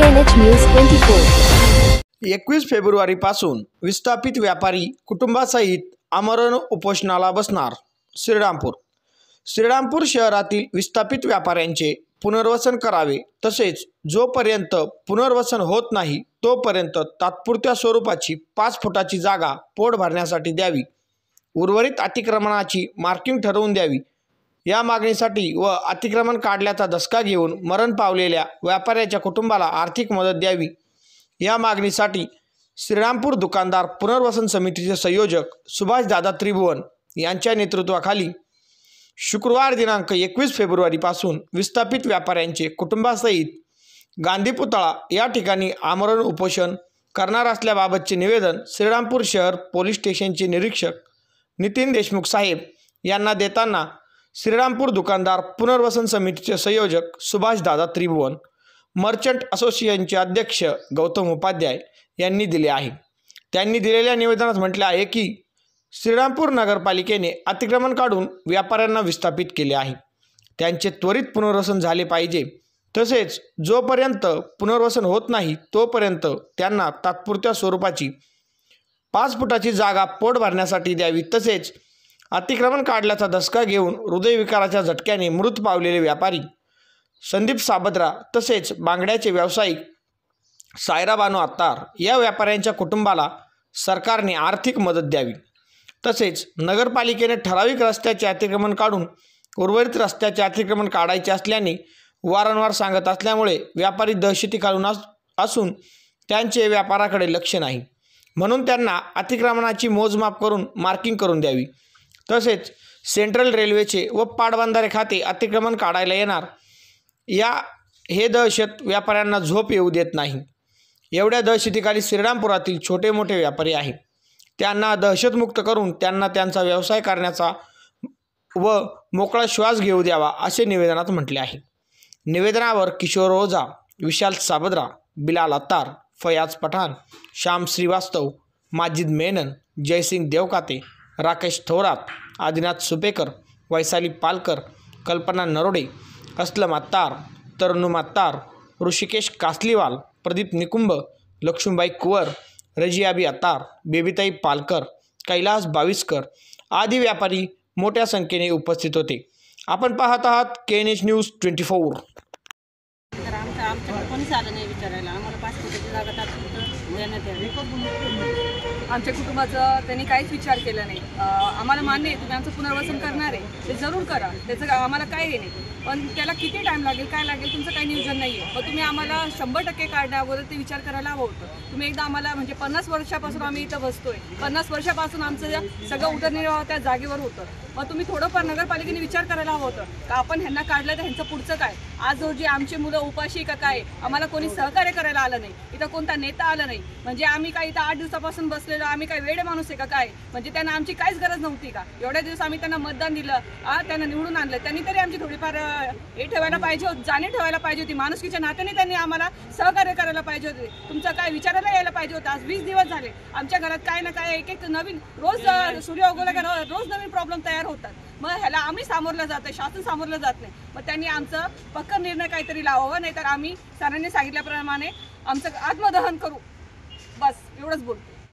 KNH News 24। 21 फेब्रुवारीपासून विस्थापित व्यापारी कुटुंबासहित आमरण उपोषणाला बसणार। श्रीरामपूर शहरातील विस्थापित व्यापाऱ्यांचे पुनर्वसन करावे, तसेच जोपर्यंत पुनर्वसन होत नाही तोपर्यंत तात्पुरत्या स्वरूपाची 5 फुटाची जागा पोट भरण्यासाठी द्यावी, उर्वरित अतिक्रमणाची मार्किंग ठरवून द्यावी। या मागणीसाठी व अतिक्रमण काढल्याचा धसका घेऊन मरण पावलेल्या व्यापाऱ्याच्या कुटुंबाला आर्थिक मदत द्यावी, या मागणीसाठी श्रीरामपूर दुकानदार पुनर्वसन समितीचे संयोजक सुभाषदादा त्रिभुवन यांच्या नेतृत्वाखाली शुक्रवार दिनांक 21 फेब्रुवारीपासून विस्थापित व्यापाऱ्यांचे कुटुंबासहित गांधी पुतळा या ठिकाणी आमरण उपोषण करणार असल्याबाबतचे निवेदन श्रीरामपूर शहर पोलीस स्टेशनचे निरीक्षक नितीन देशमुख साहेब यांना देताना श्रीरामपूर दुकानदार पुनर्वसन समितीचे संयोजक सुभाषदादा त्रिभुवन, मर्चंट असोसिएशनचे अध्यक्ष गौतम उपाध्याय यांनी दिले आहे। त्यांनी दिलेल्या निवेदनात म्हटले आहे की श्रीरामपूर नगरपालिकेने अतिक्रमण काढून व्यापाऱ्यांना विस्थापित केले आहे, त्यांचे त्वरित पुनर्वसन झाले पाहिजे, तसेच जोपर्यंत पुनर्वसन होत नाही तोपर्यंत त्यांना तात्पुरत्या स्वरूपाची 5 फुटाची जागा पोट भरण्यासाठी द्यावी, तसेच अतिक्रमण काढल्याचा धसका घेऊन हृदयविकाराच्या झटक्याने मृत पावलेले व्यापारी संदीप साबद्रा तसेच बांगड्याचे व्यावसायिक सायरा बानो अत्तार या व्यापाऱ्यांच्या कुटुंबाला सरकारने आर्थिक मदत द्यावी, तसेच नगरपालिकेने ठराविक रस्त्याचे अतिक्रमण काढून उर्वरित रस्त्याचे अतिक्रमण काढायचे असल्याने वारंवार सांगत असल्यामुळे व्यापारी दहशतीखालून असून त्यांचे व्यापाराकडे लक्ष नाही, म्हणून त्यांना अतिक्रमणाची मोजमाप करून मार्किंग करून द्यावी, तसेच सेंट्रल रेल्वेचे व पाटबंधारे खाते अतिक्रमण काढायला येणार, हे दहशत व्यापाऱ्यांना झोप येऊ देत नाही। एवढ्या दहशतीखाली श्रीरामपुरातील छोटे मोठे व्यापारी आहेत, त्यांना दहशतमुक्त करून त्यांना त्यांचा व्यवसाय करण्याचा व मोकळा श्वास घेऊ द्यावा, असे निवेदनात म्हटले आहे। निवेदनावर किशोर ओझा, विशाल साबद्रा, बिलाल अत्तार, फयाज पठाण, श्याम श्रीवास्तव, माजिद मेनन, जयसिंग देवकाते, राकेश थोरात, आदिनाथ सुपेकर, वैशाली पालकर, कल्पना नरोडे, असलम अत्तार, तरनुम अत्तार, ऋषिकेश कासलीवाल, प्रदीप निकुंभ, लक्ष्मीबाई कुवर, रजियाबी अत्तार, बेबीताई पालकर, कैलास बाविस्कर आदी व्यापारी मोठ्या संख्येने उपस्थित होते। आपण पाहत आहात KNH न्यूज 24। आमच्याकडे कोणीच आलं नाही विचारायला, आम्हाला 5 फुटाची जागा तात्पुरतं देण्यात यावी। आमच्या कुटुंबाचं त्यांनी काहीच विचार केला नाही। आम्हाला मान्य आहे तुम्ही आमचं पुनर्वसन करणार आहे, ते जरूर करा, त्याचं आम्हाला काय हे नाही, पण त्याला किती टाईम लागेल काय लागेल तुमचं काही नियोजन नाही आहे। पण तुम्ही आम्हाला 100% काढण्याअगोदर ते विचार करायला हवं होतं। तुम्ही एकदा आम्हाला म्हणजे 50 वर्षापासून आम्ही इथं बसतोय, 50 वर्षापासून आमचं सगळं उदरनिर्वाह त्या जागेवर होतं, मग तुम्ही थोडंफार नगरपालिकेने विचार करायला हवं होतं का आपण ह्यांना काढलं तर ह्यांचं पुढचं काय। आज रोजी आमची मुलं उपाशी का काय, आम्हाला कोणी सहकार्य करायला आलं नाही, इथं कोणता नेता आला नाही, म्हणजे आम्ही काय इथं 8 दिवसापासून बसलेलो, आम्ही काय वेडे माणूस आहे का काय, म्हणजे त्यांना आमची काहीच गरज नव्हती का। एवढ्या दिवस आम्ही त्यांना मतदान दिलं, त्यांना निवडून आणलं, त्यांनी तरी आमची थोडीफार हे ठेवायला पाहिजे होती, जाणीव ठेवायला पाहिजे होती, माणुसकीच्या नात्याने त्यांनी आम्हाला सहकार्य करायला पाहिजे होते, तुमचं काय विचारायला यायला पाहिजे होतं। आज 20 दिवस झाले आमच्या घरात काय ना काय एक नवीन रोज सूर्य उगवला का रोज नवीन प्रॉब्लेम तयार होतात, मग ह्याला आम्ही सामोरलं जात आहे, शासन सामोरलं जात नाही, मग त्यांनी आमचं पक्का निर्णय काहीतरी लावावं, नाहीतर आम्ही सरांनी सांगितल्याप्रमाणे आमचं आत्मदहन करू, बस एवढंच बोलतो।